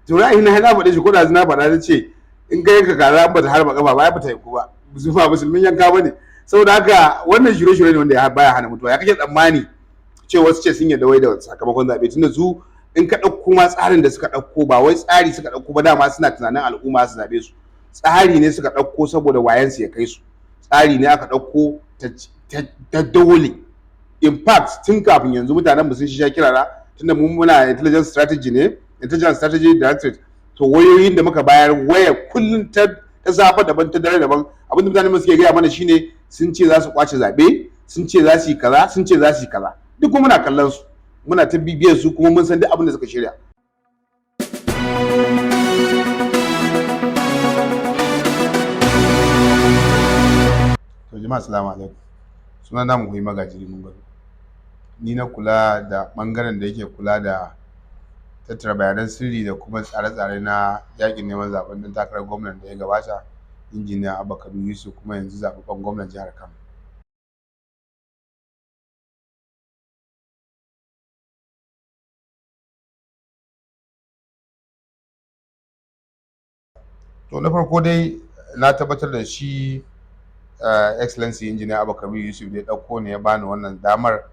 to ra'ayi na faɗe shi ko da na faɗa ce in kai ka kaza ba ta harba kafa ba ya fita ku ba zufa musulmin yanka bane. Saboda haka wannan shirye-shirye ne wanda ya baya hana mutuwa. Ya kake tsammani cewa wasu ce sun yarda wai da sakamakon zaɓe, tunda su in ka ɗauko ma tsarin da suka ɗauko ba wai tsari suka ɗauko ba, dama suna tunanin al'umma su zaɓe su. Tsari ne suka ɗauko saboda wayansu ya kai su. Tsari ne aka ɗauko ta dole. In fact tun kafin yanzu mutanen mu sun sha kirara, tunda mu muna intelligence strategy directorate, to wayoyin da muka bayar waya kullum ta safa daban ta dare daban, abinda mutanen mu suke gaya mana shine sun ce za su kwace zaɓe, sun ce za su yi kaza, sun ce za su yi kaza. Duk kuma muna kallon su, muna ta bibiyar su, kuma mun san duk abin da suka shirya. To jama'a assalamu alaikum. Sunana Muhuyi Magaji Rimin Gado. Ni na kula da bangaren da yake kula da tattara bayanan sirri da kuma tsare-tsare na yakin neman zaben dan takarar gwamnan da ya gabata, injiniya Abba Kabir kuma yanzu zababben gwamnan jihar Kano. To na farko dai na tabbatar da shi excellency injiniya Abba Kabir da ya dauko ne ya bani wannan damar,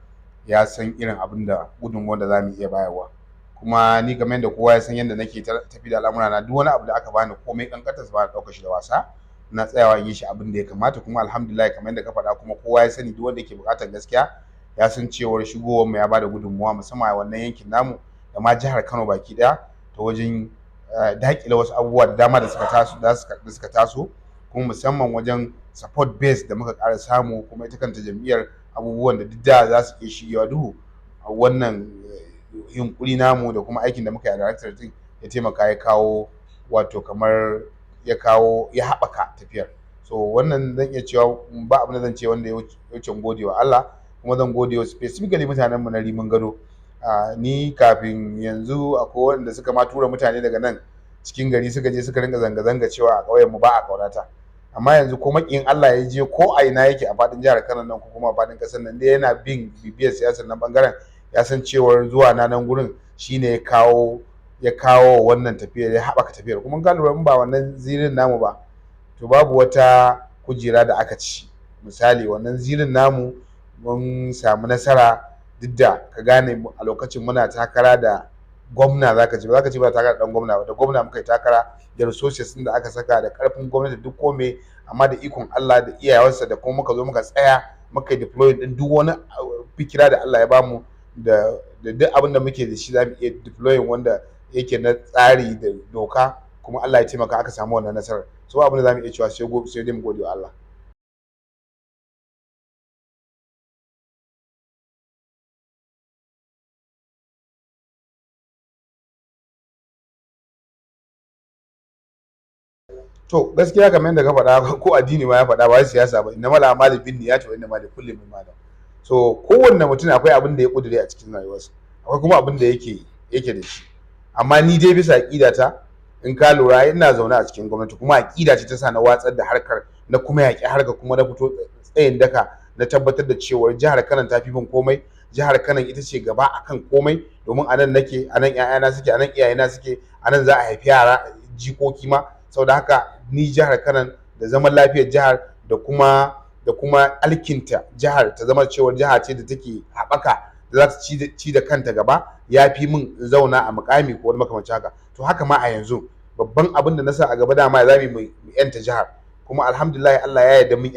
ya san irin abin da gudunmuwar da za mu iya bayarwa. Kuma ni kamar yadda kowa ya san yadda nake tafi da al'amura na, duk wani abu da aka bani komai kankantar sa ba na ɗaukar shi da wasa, na tsayawa in yi shi abin da ya kamata. Kuma alhamdulillah kamar yadda ka faɗa, kuma kowa ya sani duk wanda yake buƙatar gaskiya ya san cewar shigowar mu ya bada gudunmuwa musamman a wannan yankin namu da ma jihar Kano baki ɗaya, ta wajen daƙile wasu abubuwa da dama da suka taso, kuma musamman wajen support base da muka ƙara samu, kuma ita kanta jam'iyyar abubuwan da duk da za su iya shigewa duhu a wannan yunkuri namu da kuma aikin da muka yi a director din ya taimaka ya kawo, wato kamar ya haɓaka tafiyar. So wannan zan iya cewa ba abin da zan ce wanda ya wuce gode wa Allah, kuma zan gode wa specifically mutanen mu na Rimin Gado. Ni kafin yanzu akwai wanda suka ma tura mutane daga nan cikin gari suka je suka ringa zanga-zanga cewa a ƙauyen mu ba a ƙaunata. Amma yanzu ko makiyin Allah ya je ko a ina yake a faɗin jihar Kano nan ko kuma a faɗin ƙasar nan, dai yana bin bibiyar siyasar nan bangaren, ya san cewar zuwa na nan gurin shine ya kawo wannan tafiyar, ya haɓaka tafiyar. Kuma ga lura in ba wannan zirin namu ba, to babu wata kujera da aka ci. Misali wannan zirin namu mun samu nasara, duk da ka gane a lokacin muna takara da gwamna, zaka ce ba takara da dan gwamna ba, da gwamna muka yi takara, da resources din da aka saka, da karfin gwamnati duk kome, amma da ikon Allah da iyawarsa da kuma muka zo muka tsaya muka yi deploy din duk wani fikira da Allah ya bamu, da duk abin da muke da shi za mu iya deploying wanda yake na tsari da doka, kuma Allah ya taimaka aka samu wannan nasarar. So abin da za mu iya cewa sai dai mu gode wa Allah. To gaskiya kamar yadda ka faɗa, ko addini ma ya faɗa, ba siyasa ba, inna mala amali bin niyyati wa inna ma likulli imrin ma nawa. So kowanne mutum akwai abin da ya kudure a cikin rayuwarsa, akwai kuma abin da yake da shi. Amma ni dai bisa aqidata, in ka lura ina zaune a cikin gwamnati, kuma aqida ce ta sa na watsar da harkar, na kuma yaƙi harkar, kuma na fito tsayin daka na tabbatar da cewa jihar Kano ta fi bin komai. Jihar Kano ita ce gaba akan komai, domin anan nake, anan ƴaƴana suke, anan iyayena suke, anan za a haifi yara jikoki ma. Saboda haka ni jihar Kano da zaman lafiyar jihar da kuma alkinta jihar ta zama cewa jiha ce da take haɓaka, da za ta ci da kanta gaba, ya fi min zauna a mukami ko wani makamancin haka. To haka ma a yanzu babban abin da na sa a gaba dama za mu yanta jihar, kuma alhamdulillah Allah ya yarda mun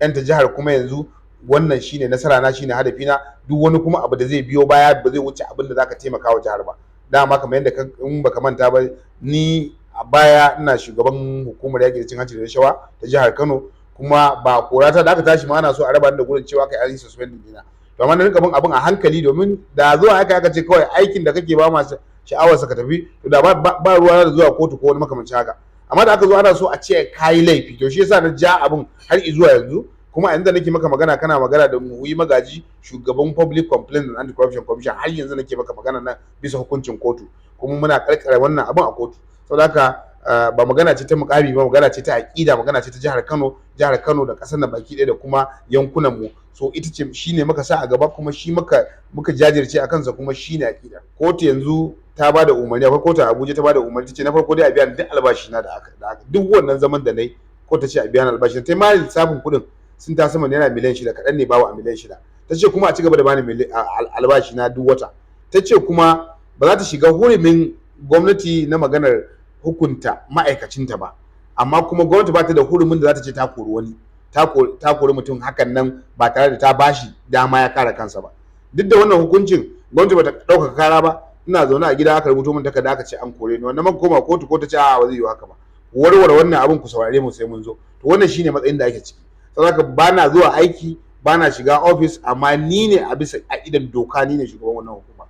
yanta jihar kuma yanzu wannan shine nasara na, shine hadafina. Duk wani kuma abu da zai biyo baya ba zai wuce abin da zaka taimaka wa jihar ba. Dama kamar yadda in baka manta ba, ni a baya ina shugaban hukumar yaƙi da cin hanci da rashawa ta jihar Kano, kuma ba korata da aka tashi ma ana so a raba ni da gurin cewa kai an suspend dina. To amma na rinka bin abin a hankali, domin da zuwa aka ce kawai aikin da kake ba ma sha'awar sa ka tafi, to da ba ruwa da zuwa kotu ko wani makamancin haka. Amma da aka zo ana so a ce kayi laifi, to shi yasa na ja abin har zuwa yanzu. Kuma a yanzu nake maka magana kana magana da Muhuyi Magaji, shugaban Public Complaint and Anti-Corruption Commission, har yanzu nake maka magana nan bisa hukuncin kotu, kuma muna karkare wannan abin a kotu. Saboda haka ba magana ce ta mukami ba, magana ce ta aqida, magana ce ta jihar Kano da kasar nan baki ɗaya da kuma yankunan mu so ita ce shine muka sa a gaba kuma shi muka jajirce a kansa kuma shine akida. Kotu yanzu ta bada umarni, akwai kotu a Abuja ta bada umarni, ta ce na farko dai a biya ni duk albashi na da aka duk wannan zaman da nayi, ko ta ce a biya ni albashi ta ma lissafin kuɗin sun ta sama naira miliyan 6 kaɗan ne bawa a miliyan 6. Ta ce kuma a ci gaba da bani albashi na duk wata. Ta ce kuma ba za ta shiga hurumin gwamnati na maganar hukunta ma'aikacinta ba, amma kuma gwamnati ba ta da hurumin da za ta ce ta kori wani, ta kori mutum hakan nan ba tare da ta bashi dama ya kare kansa ba. Duk da wannan hukuncin gwamnati ba ta ɗaukaka kara ba, ina zaune a gida aka rubuto min takarda aka ce an kore ni, wannan man koma kotu ko ta ce a ba zai yi haka ba, warware wannan abin ku saurare mu sai mun zo. To wannan shine matsayin da ake ciki. Saboda ba na zuwa aiki, ba na shiga ofis, amma ni ne a bisa idan doka ni ne shugaban wannan hukuma.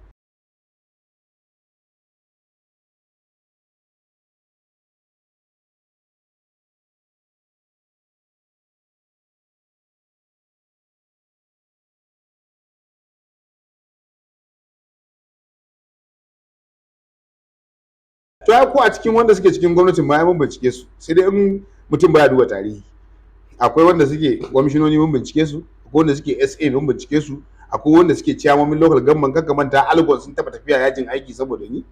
To ya ko a cikin wanda suke cikin gwamnatin ma mun bincike su, sai dai in mutum baya duba tarihi. Akwai wanda suke kwamishinoni mun bincike su, akwai wanda suke SA mun bincike su, akwai wanda suke ciyamomin local government, kanka manta algon sun taba tafiya yajin aiki saboda ni.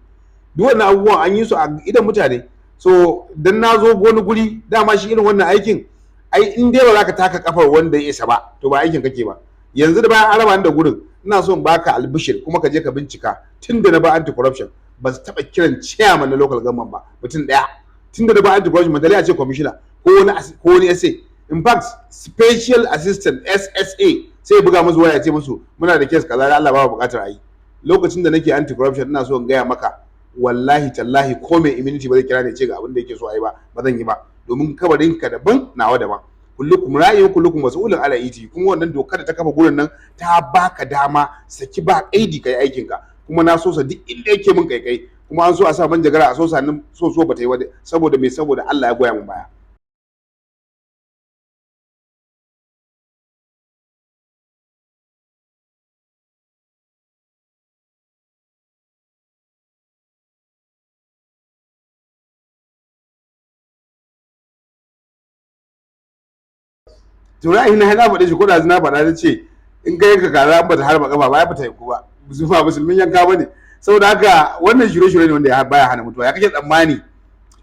Duk wannan abubuwan an yi su a idan mutane. So dan na zo wani guri dama shi irin wannan aikin, ai in dai ba za ka taka kafar wanda ya isa ba to ba aikin kake ba. Yanzu da bayan araba ni da gurin, ina son baka albishir kuma ka je ka bincika, tun da na ba anti corruption ba su taba kiran chairman na local government ba mutum daya. Tun da na ba anti corruption madali a ce commissioner ko wani SA. In fact special assistant SSA sai buga musu waya ce musu muna da case kaza da Allah ba bukatar ayi. Lokacin da nake anti corruption ina so in gaya maka, wallahi tallahi ko mai immunity ba zai kira ne ce ga abin da yake so ayi ba zan yi ba, domin kabarin ka daban nawa daban. Kullukum ra'ayi kullukum mas'ulun ala iti. Kuma wannan dokar da ta kafa gurin nan ta baka dama saki ba kaidi kai aikin ka, kuma na so sa duk inda yake min kai kuma an so a sa manjagara a so sanin so bata yi wa saboda me, saboda Allah ya goya mun baya. to ra'ayi na faɗe shi ko da na faɗa ta ce in ka yanka kaza ba ta harba kafa ba ya fita yanku ba, zufa musulmin yanka bane. Saboda haka wannan shirye-shirye ne wanda ya baya hana mutuwa. Ya kake tsammani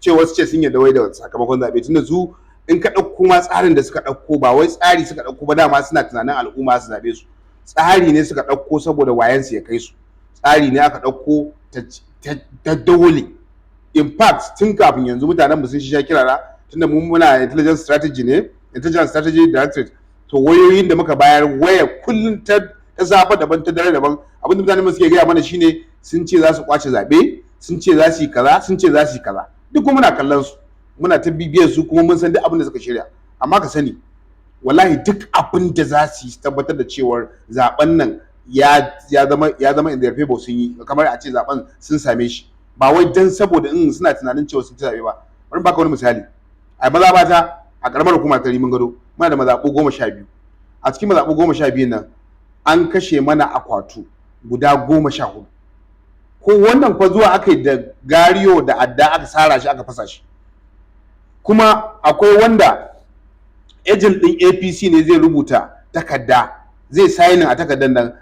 cewa su ce sun yarda wai da sakamakon zaɓe, tunda su in ka ɗauko ma tsarin da suka ɗauko ba wai tsari suka ɗauko ba, dama suna tunanin al'umma su zaɓe su. Tsari ne suka ɗauko saboda wayansu ya kai su. Tsari ne aka ɗauko ta dole. In fact tun kafin yanzu mutanen mu sun sha kirara, tunda mu muna intelligence strategy directorate, to wayoyin da muka bayar waya kullum ta safa daban ta dare daban, abinda mutanen suke gaya mana shine sun ce za su kwace zaɓe, sun ce za su yi kaza, sun ce za su yi kaza. Duk kuma muna kallon su, muna ta bibiyar su, kuma mun san duk abin da suka shirya. Amma ka sani wallahi duk abin da za su yi tabbatar da cewar zaben nan ya zama in their favor sun yi, kamar a ce zaben sun same shi, ba wai dan saboda in suna tunanin cewa sun ci zaɓe ba. Bari baka wani misali. A mazabata a karamar hukuma ta Rimin Gado muna da mazaɓu 12. A cikin mazaɓu 12 nan an kashe mana akwatu guda 14. Ko wannan kwa zuwa aka yi da gariyo da adda aka sara shi aka fasa shi. Kuma akwai wanda agent din APC ne zai rubuta takarda, zai sign a takardar nan,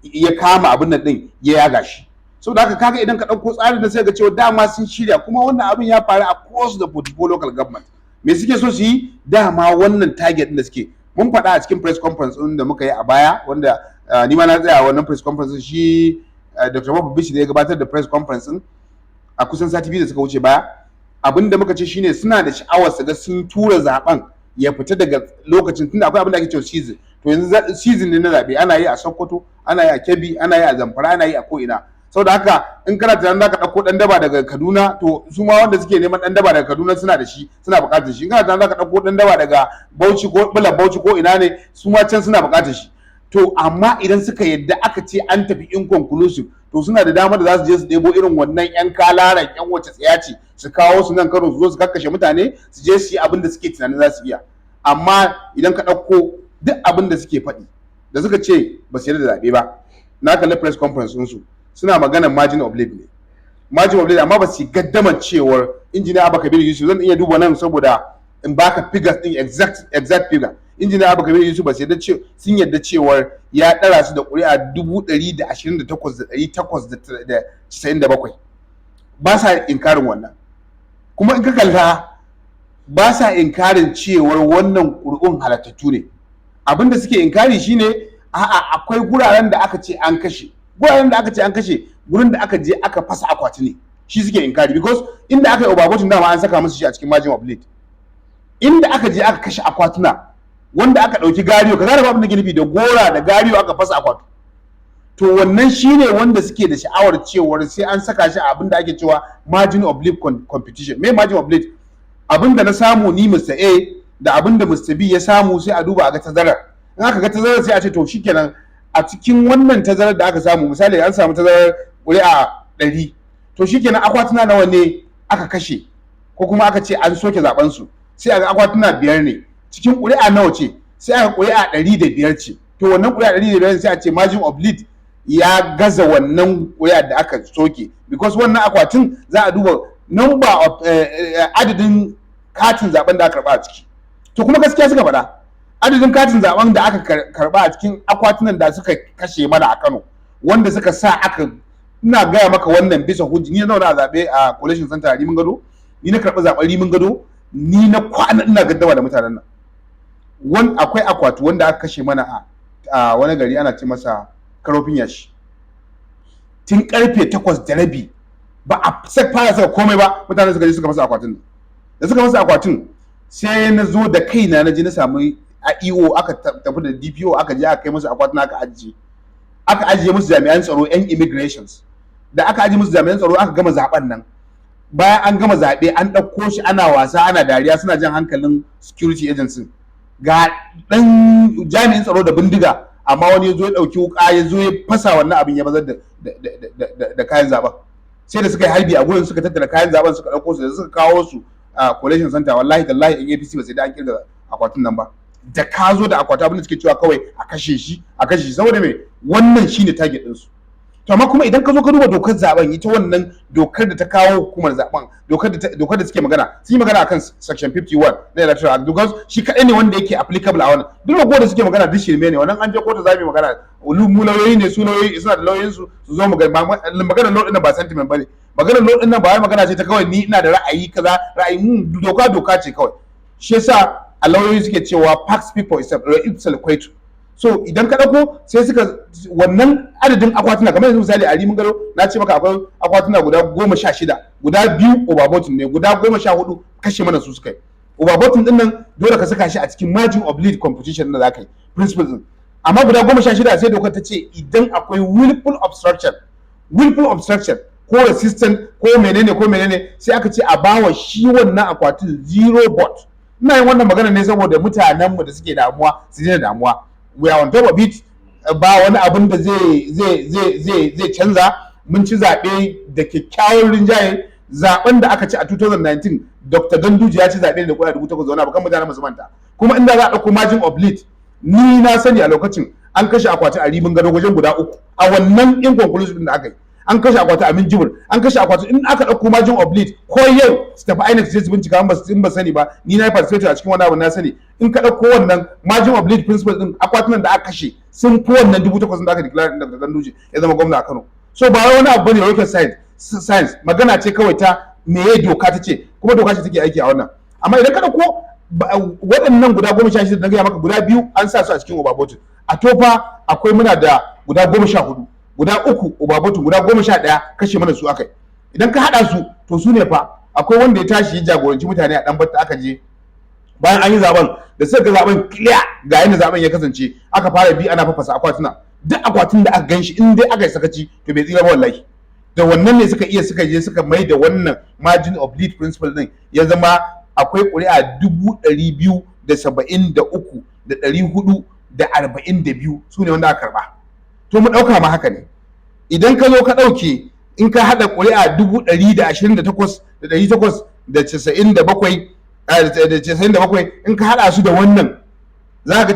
ya kama abin nan din ya yaga shi. Saboda haka kaga idan ka dauko tsarin da sai ga cewa dama sun shirya, kuma wannan abin ya faru across the 44 local government. Me suke so su yi? Dama wannan target din da suke, mun faɗa a cikin press conference din da muka yi a baya, wanda ni ma na tsaya wannan press conference shi Dr. Babu da ya gabatar da press conference din a kusan sati 2 da suka wuce baya. Abinda muka ce shine suna da sha'awar su ga sun tura zaben ya fita daga lokacin, tunda akwai abin da ake cewa season. To yanzu season ne na zabe, ana yi a Sokoto, ana yi a Kebbi, ana yi a Zamfara, ana yi a ko'ina. Saboda haka in kana tunanin zaka dauko dan daba daga Kaduna, to su ma wanda suke neman dan daba daga Kaduna suna da shi, suna bukatar shi. In kana tunanin zaka dauko dan daba daga Bauchi ko Bauchi ko ina ne, su ma can suna bukatar shi. To amma idan suka yadda aka ce an tafi inconclusive, to suna da dama da za su je su debo irin wannan yan kalaran yan wace tsaya ce su kawo su nan Kano, su zo su kakkashe mutane, su je su yi abin da suke tunanin za su iya. Amma idan ka dauko duk abin da suke faɗi, da suka ce ba su yarda da zaɓe ba, na kalli press conference ɗinsu suna maganar margin of lead ne, margin of lead, amma ba su gaddaman cewar injiniya Abba Kabir Yusuf, zan iya duba nan saboda in baka figures din exact figure. injiniya Abba Kabir Yusuf ba sai sun yarda cewar ya ɗara su da ƙuri'a 128,897 ba sa inkarin wannan. Kuma in ka kalla ba sa inkarin cewar wannan ƙuri'un halattattu ne. Abin da suke inkari shine a'a akwai guraren da aka ce an kashe, gurin da aka je aka fasa akwati ne, shi suke inkari, because inda aka yi overvoting dama an saka musu shi a cikin margin of lead. Inda aka je aka kashe akwatuna wanda aka ɗauki gariyo, ka zara babin da nufi da gora da gariyo aka fasa akwatu, to wannan shine wanda suke da sha'awar cewar sai an saka shi a abin da ake cewa margin of lead competition. Me margin of lead? Abin da na samu ni Mr. A da abin da Mr. B ya samu sai a duba a ga tazarar. In aka ga tazarar sai a ce to shikenan a cikin wannan tazarar da aka samu, misali an samu tazarar ƙuri'a 100, to shikenan akwatuna nawa ne aka kashe ko kuma aka ce an soke zaben su, sai a ga akwatuna 5 ne, cikin ƙuri'a nawa ce, sai aka ƙuri'a 105 ce, to wannan ƙuri'a 105 sai a ce margin of lead ya gaza wannan ƙuri'a da aka soke, because wannan akwatin za a duba number of adadin katin zaben da aka karba a ciki. To kuma gaskiya suka faɗa, adadin katin zaben da aka karba a cikin akwatunan da suka kashe mana a Kano, wanda suka sa aka, ina gaya maka wannan bisa hujji, ni na zauna a zaɓe a collation center a Rimin Gado, ni na karɓi zaɓen Rimin Gado, ni na kwana ina gaddama da mutanen nan. Akwai akwatu wanda aka kashe mana a wani gari ana ce masa Karofin Yashi, tun karfe 8:30 ba a fara saka komai ba, mutanen suka je suka fasa akwatin. Da suka fasa akwatin sai na zo da kaina na je na samu a EO, aka tafi da DPO, aka je aka kai musu akwatin aka ajiye musu jami'an tsaro, yan immigrations. Da aka ajiye musu jami'an tsaro aka gama zaben nan, bayan an gama zaɓe an ɗauko shi ana wasa ana dariya suna jan hankalin security agency, ga ɗan jami'in tsaro da bindiga, amma wani ya zo ya ɗauki wuƙa ya zo ya fasa wannan abin ya bazar da kayan zaben. Sai da suka yi harbi a gurin suka tattara kayan zaben suka ɗauko su da suka kawo su a collation center, wallahi tallahi in APC ba sai da an kirga akwatin nan ba. Da ka zo da akwati abin da suke cewa kawai a kashe shi saboda me wannan shine target din su. To amma kuma idan ka zo ka duba dokar zaben, ita wannan dokar da ta kawo hukumar zaben, dokar da suke magana, sun yi magana akan section 51 na electoral act, because shi kadai ne wanda yake applicable a wannan. Duk lokacin da suke magana duk shirme ne, wannan an je kotu za mu yi magana, mu lauyoyi ne, su lauyoyi suna da lauyoyin su zo mu ga magana law din ba sentiment bane, maganar law din nan ba wai magana ce ta kawai ni ina da ra'ayi kaza, ra'ayi doka ce kawai. Shi yasa a lauyoyi suke cewa facts speak for itself, equate. So idan ka dauko sai suka wannan adadin akwatuna, kamar yanzu misali a Rimin Gado na ce maka akwai akwatuna guda 16, guda 2 overvoting ne, guda 14 kashe mana su suka yi. Overvoting din nan dole ka saka shi a cikin margin of lead competition da zaka yi, principles din. Amma guda 16 sai dokar ta ce idan akwai willful obstruction ko resistant ko menene sai aka ce a bawa shi wannan akwatin 0 vote. Ina yin wannan magana ne saboda mutanenmu da suke damuwa su daina damuwa. We are on top of it, ba wani abin da zai canza. Mun ci zaɓe da kyakkyawan rinjaye. Zaɓen da aka ci a 2019 Dr. Ganduje ya ci zaɓe da ƙuri'a 8,000 wani abu, kan mutanen musu manta. Kuma inda za a ɗauko margin of lead, ni na sani a lokacin an kashe akwati a Rimin Gado wajen guda 3 a wannan inconclusive da aka yi. An kashe akwati a Minjibir, an kashe akwati, in aka ɗauko margin of lead ko yau su tafi INEC sai su bincika in ba sani ba, ni na yi participate a cikin wani abu na sani. In ka ɗauko wannan margin of lead principle din, akwatunan da aka kashe sun fi wannan 8,000 da aka declare daga Ganduje ya zama gwamna a Kano. So ba wani abu bane rocket science, magana ce kawai ta meye doka ta ce, kuma doka ce take aiki a wannan. Amma idan ka ɗauko waɗannan guda 16 na gaya maka, guda 2 an sa su a cikin overvoting. A Tofa akwai muna da guda 14, guda 3 overvoting, guda 11 kashe mana su akai. Idan ka haɗa su to su ne fa akwai wanda ya tashi ya jagoranci mutane a ɗan batta, aka je bayan an yi zaben da suka ga zaben clear ga yadda zaben ya kasance, aka fara bi ana fafasa akwatuna. Duk akwatin da aka ganshi in dai aka yi sakaci to bai tsira ba wallahi. Da wannan ne suka je suka mai da wannan margin of lead principle din ya zama akwai ƙuri'a 273,442 su ne wanda aka karba. To mu ɗauka ma haka ne, idan ka zo ka ɗauke, in ka haɗa ƙuri'a 128,897 in ka haɗa su da wannan, za ga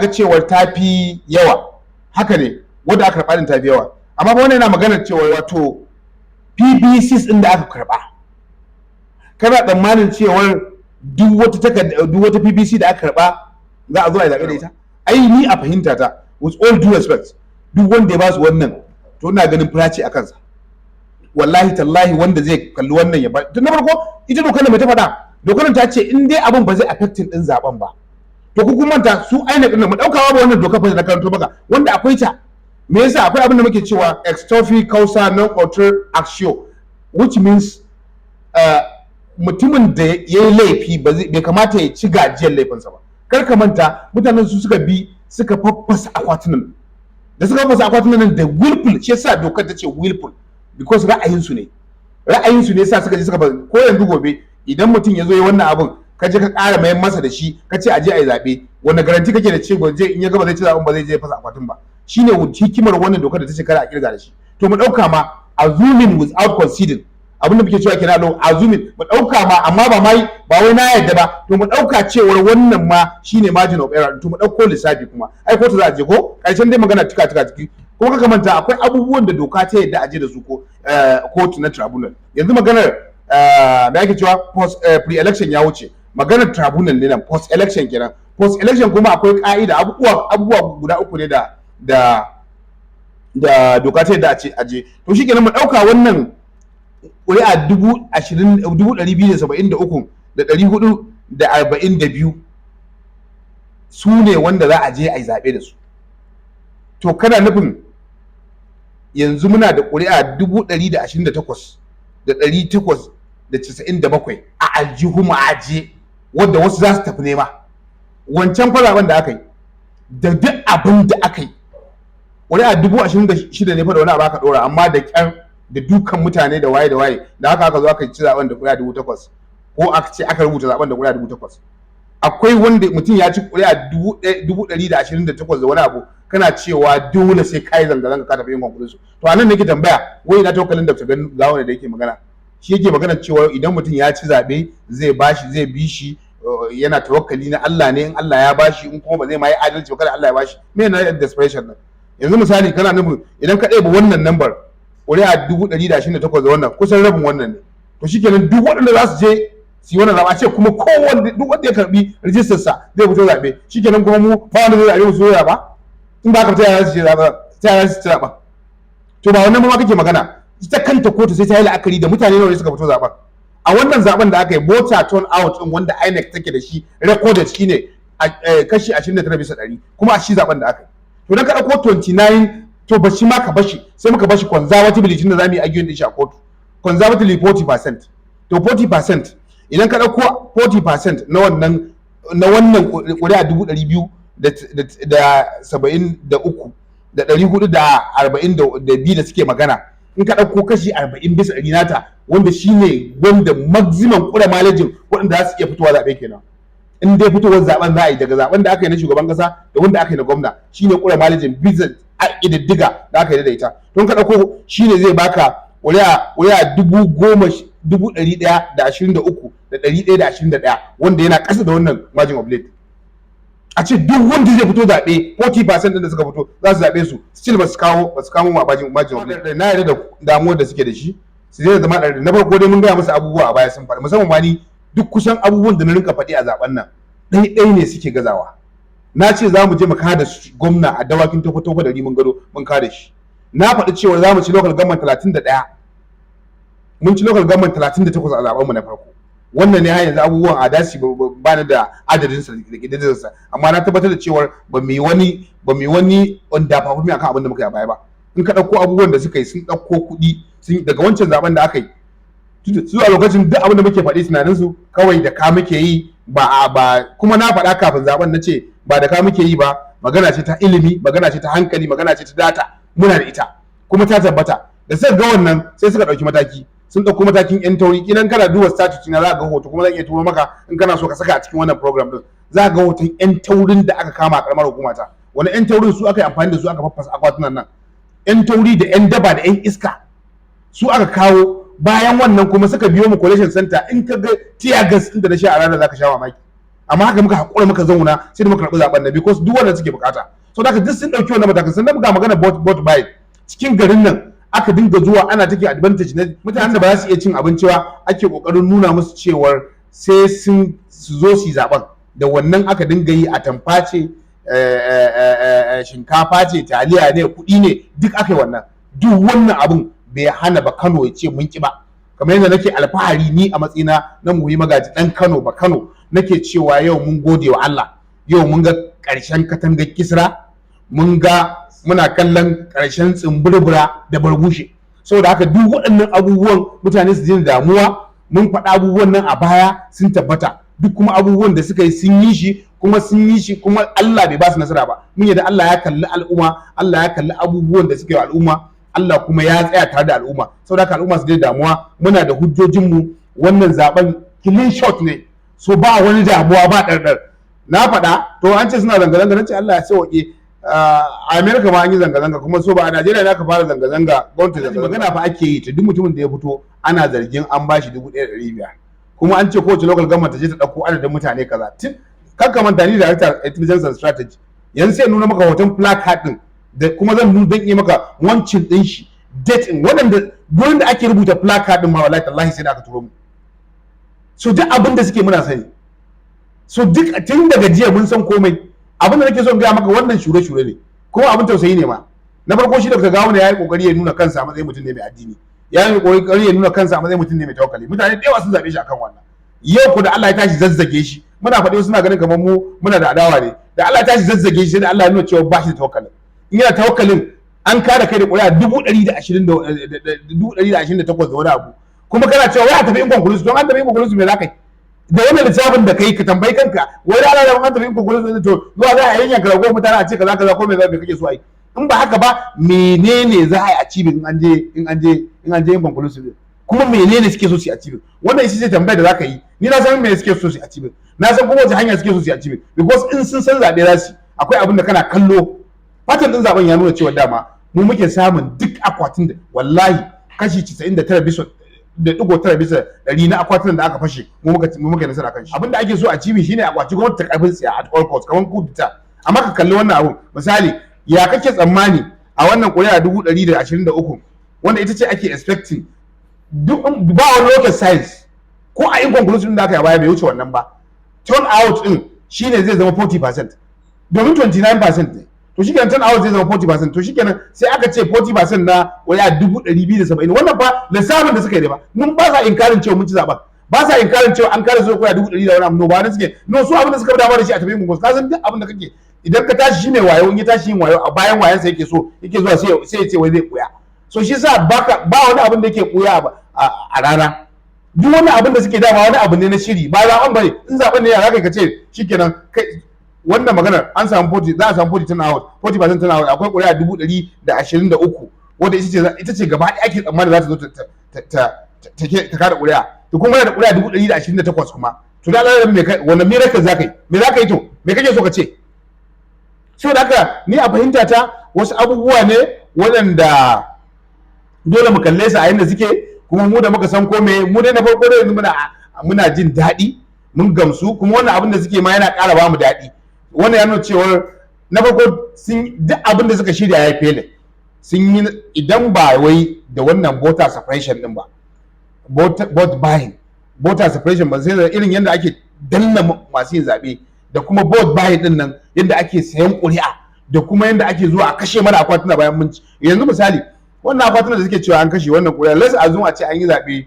cewar ta fi yawa. Haka ne, wanda aka karɓa din ta fi yawa. Amma ba wannan yana maganar cewa wato PBCs ɗin da aka karɓa, kana tsammanin cewar duk wata PBC da aka karɓa za a zo a zaɓe da ita. Ai ni a fahimta ta, with all due respect, duk wanda ya ba su wannan to ina ganin firace a kansa. Wallahi tallahi wanda zai kalli wannan ya ba, tun na farko ita dokar da mai ta faɗa, dokar ta ce in dai abin ba zai affecting din zaben ba, to ku kuma manta su aina din mu daukawa ba wannan dokar fa da karanto maka wanda akwai ta. Me yasa akwai abin da muke cewa extorfi causa non autre action, which means mutumin da ya yi laifi bai kamata ya ci gajiyar laifinsa ba. Kar ka manta mutanen su suka bi suka faffasa akwatunan, da suka faffasa akwatunan nan da willful, shi yasa dokar ta ce willful, because ra'ayinsu ne yasa suka je suka ko yanzu gobe idan mutum ya zo ya wannan abun ka je ka ƙara mayan masa da shi ka ce a je a yi zaɓe, wanda garanti kake da cewa in ya gaba zai ci zaɓen ba zai je fasa akwatin ba. Shine hikimar wannan dokar da ta ce kada a kirga da shi. To mu ɗauka ma assuming without conceding, abin da muke cewa kenan lo assuming, mu ɗauka ma amma ba wai na yadda ba, to mu ɗauka cewar wannan ma shine margin of error, to mu ɗauko lissafi kuma ai kotu za a je ko ƙarshen dai magana tika ciki. Kuma ka manta akwai abubuwan da doka ta yadda a je da su ko kotu na tribunal. Yanzu maganar da ake cewa post pre-election ya wuce, maganar tribunal ne nan, post election kenan. Post election kuma akwai ka'ida abubuwa guda uku ne da doka ta yadda a je. To shikenan mu dauka wannan ƙuri'a 273,442 su ne wanda za a je a yi zaɓe da su. To kana nufin yanzu muna da ƙuri'a 128,897 a aljihu ma'aje wadda wasu za su tafi nema. Wancan faraban da aka yi da duk abin da aka yi ƙuri'a 26,000 ne fa da wani abu aka ɗora, amma da ƙyar da dukan mutane da waye da haka aka zo aka ci zaben da ƙuri'a 8,000 ko aka ce aka rubuta zaben da ƙuri'a 8,000. Akwai wanda mutum ya ci ƙuri'a 128 da wani abu, kana cewa dole sai kai zanga-zanga ka tafi yin kwankulin su. To anan nake tambaya, wai na tawakkalin da Dr. Gawon da yake magana, shi yake magana cewa idan mutum ya ci zaɓe zai bi shi, yana tawakkali na Allah ne, in Allah ya bashi, in kuma ba zai ma yi adalci ba kada Allah ya bashi. Me na desperation nan? Yanzu misali kana nufin idan ka ɗebe wannan number ƙuri'a 128 da wannan kusan rabin wannan ne, to shikenan duk waɗanda za su je su yi wannan zaɓa ce kuma kowanne duk wanda ya karɓi rijistar sa zai fito zaɓe, shikenan kuma mu fa wanda zai zaɓe mu so zaɓa, in ba ka ta yaya su ce zaɓa, ta yaya su ci zaɓa. To ba wannan ma kake magana, ita kanta kotu sai ta yi la'akari da mutane nawa ne suka fito zaɓen. A wannan zaɓen da aka yi voter turn out din wanda INEC take da shi recorded shine kashi 29% kuma a shi zaɓen da aka yi. To dan ka ɗauko 29, to ba shi ma ka bashi, sai muka bashi conservatively tunda zamu yi argument din shi a kotu, conservatively 40%. To 40% idan ka ɗauko 40% na wannan ƙuri'a 273,442 da suke magana, in ka ɗauko kashi 40% nata, wanda shine wanda maximum ƙura malajin waɗanda za su iya fitowa zaɓe kenan. In dai fitowar zaɓen za a yi daga zaɓen da aka yi na shugaban ƙasa da wanda aka yi na gwamna, shine ƙura malajin bisa ƙididdiga da aka yi da ita. Don ka ɗauko shine zai baka ƙuri'a 123,121 wanda yana ƙasa da wannan margin of late. A ce duk wanda zai fito zaɓe 40% ɗin da suka fito za su zaɓe su, still ba su kawo ma margin of late. Na yarda da damuwar da suke da shi, su zai zama ɗari. Na farko dai mun gaya musu abubuwa a baya sun faɗi, musamman ma ni duk kusan abubuwan da na rinka faɗi a zaɓen nan ɗai ne suke gazawa. Na ce za mu je mu kada gwamna a dawakin tofa da Rimin Gado, mun kada shi. Na faɗi cewa za mu ci local government 31, mun ci local government 38 a zaɓen mu na farko. Wannan ne har yanzu abubuwan a dasi ba ni da adadin sa da kididdigar sa, amma na tabbatar da cewa ba mu yi wani wanda fa akan abin da muka yi a baya ba. In ka ɗauko abubuwan da suka yi, sun ɗauko kuɗi daga wancan zaɓen da aka yi, su a lokacin duk abin da muke faɗi tunanin su kawai da ka muke yi, ba kuma na faɗa kafin zaben na ce ba da ka muke yi ba, magana ce ta ilimi, magana ce ta hankali, magana ce ta data, muna da ita kuma ta tabbata. Da suka ga wannan sai suka ɗauki mataki, sun ɗauko matakin yan tauri. Idan kana duba status na za ka ga hoto, kuma zan iya turo maka in kana so ka saka a cikin wannan program din, za ka ga hoton yan taurin da aka kama a karamar hukumata. Wani yan taurin su aka yi amfani da su aka faffasa akwatunan nan, yan tauri da yan daba da yan iska su aka kawo. Bayan wannan kuma suka biyo mu collation center, in ka ga tear gas din da na sha a ranar zaka sha mamaki, amma haka muka hakura muka zauna sai da muka karɓi zaben nan, because duk wannan suke bukata. So da duk sun dauki wannan matakan. Sannan muka magana bot buy cikin garin nan, aka dinga zuwa ana take advantage na mutanen da ba za su iya cin abinci ba, ake kokarin nuna musu cewar sai su zo su yi zaben. da wannan aka dinga yi, a tamfa ce, shinkafa ce, taliya ne, kuɗi ne, duk aka yi wannan. Duk wannan abun bai hana ba Kano ya ce mun ki ba. Kamar yadda nake alfahari ni a matsayina na Muhuyi Magaji dan Kano ba Kano, nake cewa yau mun gode wa Allah, yau mun ga ƙarshen katangar Kisra, mun ga muna kallon ƙarshen tsimbirbira da barbushe. Saboda haka duk waɗannan abubuwan mutane su jin damuwa, mun faɗa abubuwan nan a baya sun tabbata, duk kuma abubuwan da suka yi sun yi shi kuma Allah bai ba su nasara ba. Mun yadda Allah ya kalli al'umma, Allah ya kalli abubuwan da suka yi al'umma, Allah kuma ya tsaya tare da al'umma. Saboda haka al'umma su dai damuwa, muna da hujjojinmu, wannan zaben clean shot ne, so ba wani damuwa ba ɗarɗar. Na faɗa to an ce suna zanga-zanga, na ce Allah ya sauke. A America ma an yi zanga-zanga, kuma so ba a Najeriya ne aka fara zanga-zanga, gwamnati zanga-zanga. Magana fa ake yi ta duk mutumin da ya fito ana zargin an bashi 1,500, kuma an ce kowace local government ta je ta ɗauko adadin mutane kaza. Kan ka manta ni Director Intelligence and Strategy, yanzu sai nuna maka hoton placard din da kuma zan nuna dan yi maka wancin din shi, date din waɗanda gurin da ake rubuta placard din ma wallahi tallahi sai da aka turo mu. So duk abin da suke muna sani, so duk tun daga jiya mun san komai. Abin da nake so in gaya maka, wannan shure-shure ne, kuma abin tausayi ne ma. Na farko shi Dr. Gawuna ya yi kokari ya nuna kansa a matsayin mutum ne mai addini, ya yi kokari ya nuna kansa a matsayin mutum ne mai tawakkali. Mutane da yawa sun zabe shi akan wannan. Yau ko da Allah ya tashi zazzage shi, muna faɗi suna ganin kamar mu muna da adawa ne. Da Allah ya tashi zazzage shi sai da Allah ya nuna cewa ba shi da tawakkalin. In yana tawakkalin, an kada kai da ƙuri'a 128 da wani abu, kuma kana cewa wai a tafi inconclusive. Don an tafi inconclusive me za ka yi da wannan lissafin da kai? Ka tambayi kanka, wai da Allah da an tafi inconclusive to zuwa za a yanyanka rago mutane a ce kaza ko me kake so a yi? In ba haka ba, menene za a yi achieve in an je inconclusive? Kuma menene suke so su achieve? Wannan ita ce tambayar da za ka yi. Ni na san me suke so su achieve, na san kuma wace hanya suke so su achieve, because in sun san zaɓe za su, akwai abin da kana kallo. Fatan din zaben ya nuna cewa dama mu muke samun duk akwatin da wallahi kashi 99.9 bisa 100 na akwatin da aka fashe mu muka nasara kan shi. Abin da ake so a cibi shine akwati gwamnati ta karfin tsiya at all cost, kamar kudita. Amma ka kalli wannan abun, misali ya kake tsammani a wannan ƙuri'a 123 wanda ita ce ake expecting, duk ba wani rocket science ko a inconclusive da aka yi a baya bai wuce wannan ba. Turn out din shine zai zama 40%, domin 29% ne. To shikenan turn out zai zama 40%, to shikenan sai aka ce 40% na waya 270. Wannan fa lissafin da suka yi ba, mun ba sa inkarin cewa mun ci zaben, ba sa inkarin cewa an kare su koya 100 da wani abu. No, ba ne suke, no, su abin da suka dama da shi a tafi mun ka san duk abin da kake, idan ka tashi shi mai wayo, in ya tashi yin wayo a bayan wayan sa yake zuwa sai ya ce wai zai koya. So shi sa ba wani abin da yake koya a rana. Duk wani abin da suke dama wani abu ne na shiri, ba zaben bane. In zaben ne ya zaka ka ce shikenan kai wannan maganar an samu 40, za a samu 40% turn out. Akwai ƙuri'a 123 wanda ita ce gaba ɗaya ake tsammanin za ta zo ta kada ƙuri'a. To kuma da ƙuri'a 128 kuma, to da Allah wanda miracle za ka yi, me za ka yi, to me kake so ka ce? So da haka ni a fahimta ta wasu abubuwa ne waɗanda dole mu kalle su a yanda suke, kuma mu da muka san kome, mu dai na farko da yanzu muna jin daɗi, mun gamsu, kuma wannan abin da suke ma yana ƙara ba mu daɗi. Wannan ya nuna cewa na farko duk abin da suka shirya ya fele, sun yi, idan ba wai da wannan voter suppression din ba, vote buying, voter suppression ba, sai da irin yadda ake danna masu yin zaɓe, da kuma vote buying din nan, yadda ake sayan ƙuri'a, da kuma yadda ake zuwa a kashe mana akwatuna bayan mun ci. Yanzu misali wannan akwatuna da suke cewa an kashe wannan ƙuri'a, let's assume a ce an yi zaɓe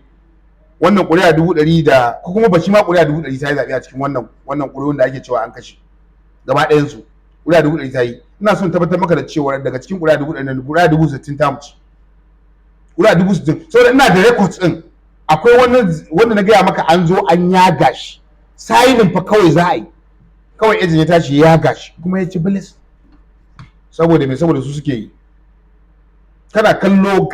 wannan ƙuri'a 100 da, ko kuma ba shi ma ƙuri'a 100 ta yi zaɓe a cikin wannan ƙuri'un da ake cewa an kashe gaba ɗayan su, ƙuri'a 100 ta yi. Ina son tabbatar maka da cewa daga cikin ƙuri'a 100 nan ƙuri'a 60,000 ta muci, ƙuri'a 60,000. Saboda ina da records din, akwai wanda na gaya maka an zo an yaga shi, signing fa kawai za a yi, kawai ejin ya tashi ya yaga shi kuma ya ci bilis. Saboda me? Saboda su suke yi. Kana kallo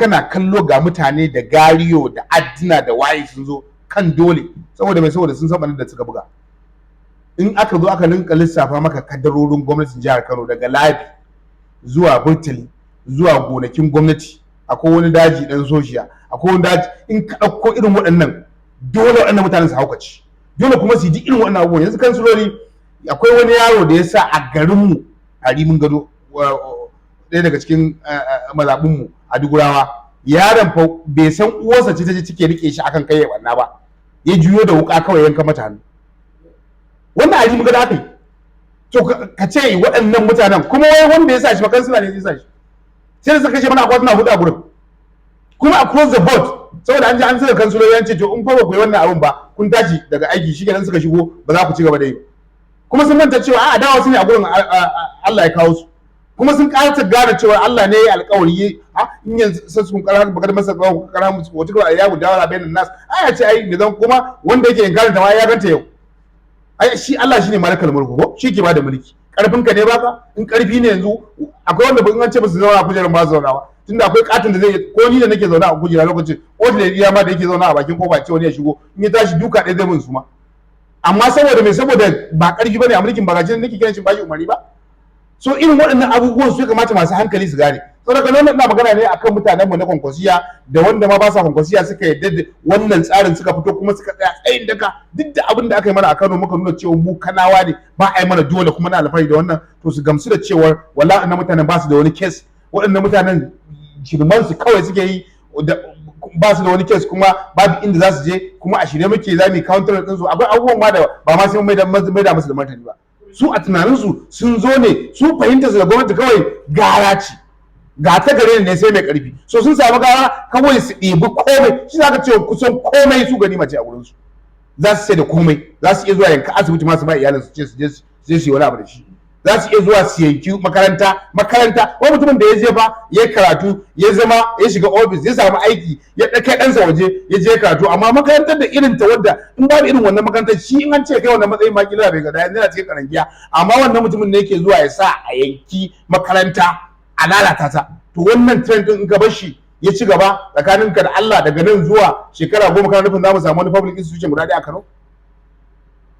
ga mutane da gariyo da addina da waye sun zo kan dole, saboda me? Saboda sun san da suka buga. In aka zo aka ninka lissafa maka kadarorin gwamnatin jihar Kano, daga labi zuwa burtali zuwa gonakin gwamnati, akwai wani daji dan soshiya, akwai wani daji, in ka ɗauko irin waɗannan, dole waɗannan mutanen su haukaci, dole kuma su yi irin waɗannan abubuwan. Yanzu kansiloli, akwai wani yaro da ya sa a garinmu a Rimin Gado, ɗaya daga cikin mazaɓinmu a Dugurawa, yaron fa bai san uwarsa ce ta ce cike rike shi akan kai ya ɓanna ba, ya juyo da wuƙa kawai yanka mata hannu. wannan a Rimin Gado aka yi. To ka ce waɗannan mutanen kuma wai wanda ya sa shi makansila ne ya sa shi, sai da suka kashe mana akwatuna hudu a gurin kuma across the board, saboda an ji an saka kansuloli an ce to in fa ba ku yi wannan abun ba kun tashi daga aiki shi kenan suka shigo ba za ku ci gaba da yi, kuma sun manta cewa a dawa su ne a gurin Allah ya kawo su, kuma sun ƙarata gane cewa Allah ne ya alƙawari in yanzu sai sun ƙara bakar masa ƙara musu wata kawai ya gudawa bayan nas aya ce ai ne zan kuma wanda yake inkarin ta ma ya ganta yau. Ai shi Allah shine malikal mulku ko shi ke bada mulki, karfin ka ne baka, in karfi ne yanzu akwai wanda in an ce musu zauna a kujerar ba zaunawa, tunda akwai katin da zai ko ni da nake zauna a kujera lokacin ordinary iya ma da yake zauna a bakin kofa ce wani ya shigo in ya tashi duka ɗaya zai mun su ma, amma saboda me, saboda ba karfi bane a mulkin bagajin nake kiran shi bashi umarni ba. So irin waɗannan abubuwan su ya kamata masu hankali su gane. Saboda nan ina magana ne akan mutanenmu na kwankwasiya da wanda ma ba sa kwankwasiya suka yadda da wannan tsarin suka fito kuma suka tsaya tsayin daka duk da abin da aka yi mana a Kano muka nuna cewa mu Kanawa ne ba a yi mana dole kuma na alfahari da wannan, to su gamsu da cewar wallahi na mutanen ba su da wani kes, waɗannan mutanen shirman su kawai suke yi ba su da wani kes kuma babu inda za su je, kuma a shirye muke za mu counter din su. Akwai abubuwan ma da ba ma sai mai da musu da martani ba, su a tunaninsu sun zo ne su fahimta su da gwamnati kawai gara ce, ga ta gare ne sai mai karfi, so sun samu gara kawai su ɗebi komai, shi za ka ce kusan komai su gani mace a wurinsu, za su sai da komai, za su iya zuwa yanka asibiti masu ba iyalin su ce su je su yi wani abu da shi, za su iya zuwa su yanki makaranta wani mutumin da ya je ba ya karatu ya zama ya shiga ofis ya samu aiki ya ɗauke ɗansa waje ya je karatu, amma makarantar da irin ta wadda in babu irin wannan makarantar shi in an ce kai wannan matsayin ma kila bai gada yana cikin karangiya, amma wannan mutumin ne yake zuwa ya sa a yanki makaranta a lalata ta. To wannan trend din in ka bar shi ya ci gaba tsakaninka da Allah daga nan zuwa shekara 10 kana nufin za mu samu wani public institution guda ɗaya a Kano?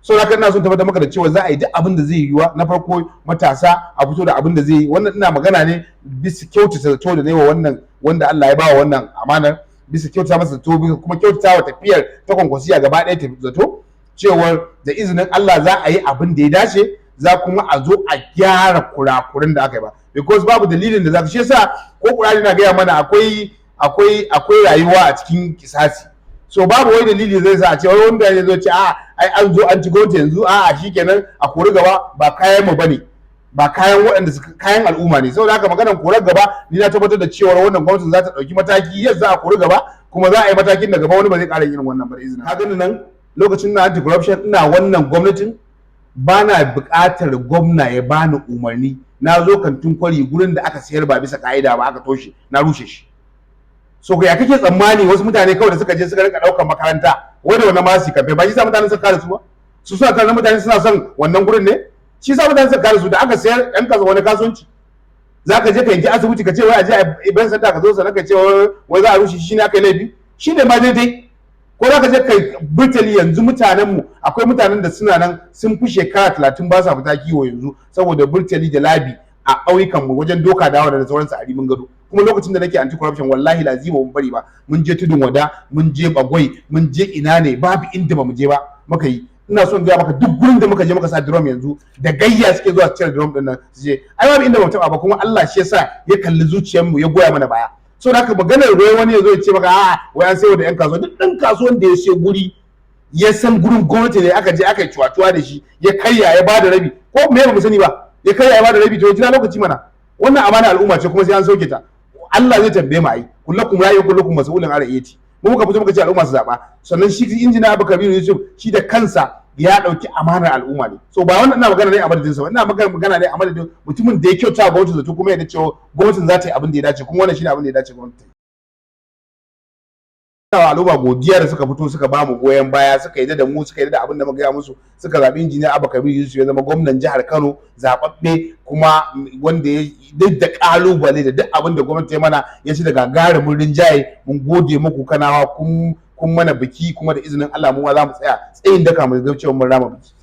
So haka ina son tabbatar maka da cewa za a yi duk abin da zai yiwa, na farko matasa a fito da abin da zai yi. Wannan ina magana ne bisa kyautata zato da ne wa wannan wanda Allah ya ba wa wannan amanar, bisa kyautata masa zato kuma kyautata wa tafiyar ta kwankwasiya gaba ɗaya ta zato cewar da izinin Allah za a yi abin da ya dace, za kuma a zo a gyara kurakurin da aka yi ba, because babu dalilin da za ka shi yasa ko Qur'ani na gaya mana akwai rayuwa a cikin kisasi. So babu wani dalili zai sa a ce wanda ya zo ce ai an zo an ci gwamnati yanzu shikenan a kori gaba, ba kayan mu bane, ba kayan waɗanda suka kayan al'umma ne. Saboda haka maganar korar gaba ni na tabbatar da cewa wannan gwamnatin za ta ɗauki mataki yadda za a kori gaba, kuma za a yi matakin da gaba wani ba zai ƙara yin wannan ba da izinin. Ka gani nan lokacin na anti corruption ina wannan gwamnatin ba na buƙatar gwamna ya bani umarni, na zo kantin kwari gurin da aka sayar ba bisa ka'ida ba aka toshe na rushe shi. So ya kake tsammani wasu mutane kawai da suka je suka rika ɗaukar makaranta wanda wannan ma su kafe ba shi sa mutane suka kare su ba, su suna kare mutane suna son wannan gurin ne, shi sa mutane suka kare su da aka sayar ɗan kasa wani kasuwanci za ka je ka yanki asibiti ka ce wai a je a ibn santa ka zo sannan ka ce wai za a rushe shi ne aka yi laifi, shi ne ma daidai. Ko za ka je kai burtali yanzu mutanenmu akwai mutanen da suna nan sun fi shekara 30 ba sa fita kiwo yanzu saboda burtali da labi a ƙauyukanmu wajen doka dawa da sauransu a Rimin Gado. Kuma lokacin da nake anti corruption wallahi lazima mun bari ba, mun je tudun wada, mun je bagwai, mun je ina ne, babu inda ba mu je ba muka yi. Ina son gaya maka duk gurin da muka je muka sa drum yanzu da gayya suke zuwa cire drum din nan su je, ai babu inda ba mu taba ba, kuma Allah shi yasa ya kalli zuciyarmu ya goya mana baya. So da haka maganar ruwa wani ya zo ya ce maka wai an sayo da yan kasuwa, duk ɗan kasuwan da ya ce guri ya san gurin gwamnati ne aka je aka yi cuwa-cuwa da shi ya karya ya bada rabi, ko me ba mu sani ba, ya karya ya bada rabi, to jira lokaci mana. Wannan amana al'umma ce kuma sai an sauke ta, Allah zai tambaye mu ai kullakum ra'ayun kullakum mas'ulun an ra'iyati. Mu muka fito muka ce al'umma su zaba, sannan shi injina Abba Kabir Yusuf shi da kansa ya dauki amanar al'umma ne. So ba wannan ina magana ne a madadin sa, ina magana ne a madadin mutumin da ya kyauta gwamnati zato kuma ya da cewa gwamnatin za ta yi abin da ya dace, kuma wannan shine abin da ya dace gwamnati. Ina al'umma godiya da suka fito suka ba mu goyon baya, suka yi da mu, suka yi da abin da muka gaya musu, suka zabi injiniya Abba Kabir Yusuf ya zama gwamnan jihar Kano zababbe, kuma wanda ya duk da kalubale da duk abin da gwamnati ya mana ya ci da gagarumin rinjaye. Mun gode muku Kanawa, kun mana biki, kuma da izinin Allah mu za mu tsaya tsayin daka mu ga cewa mun rama biki.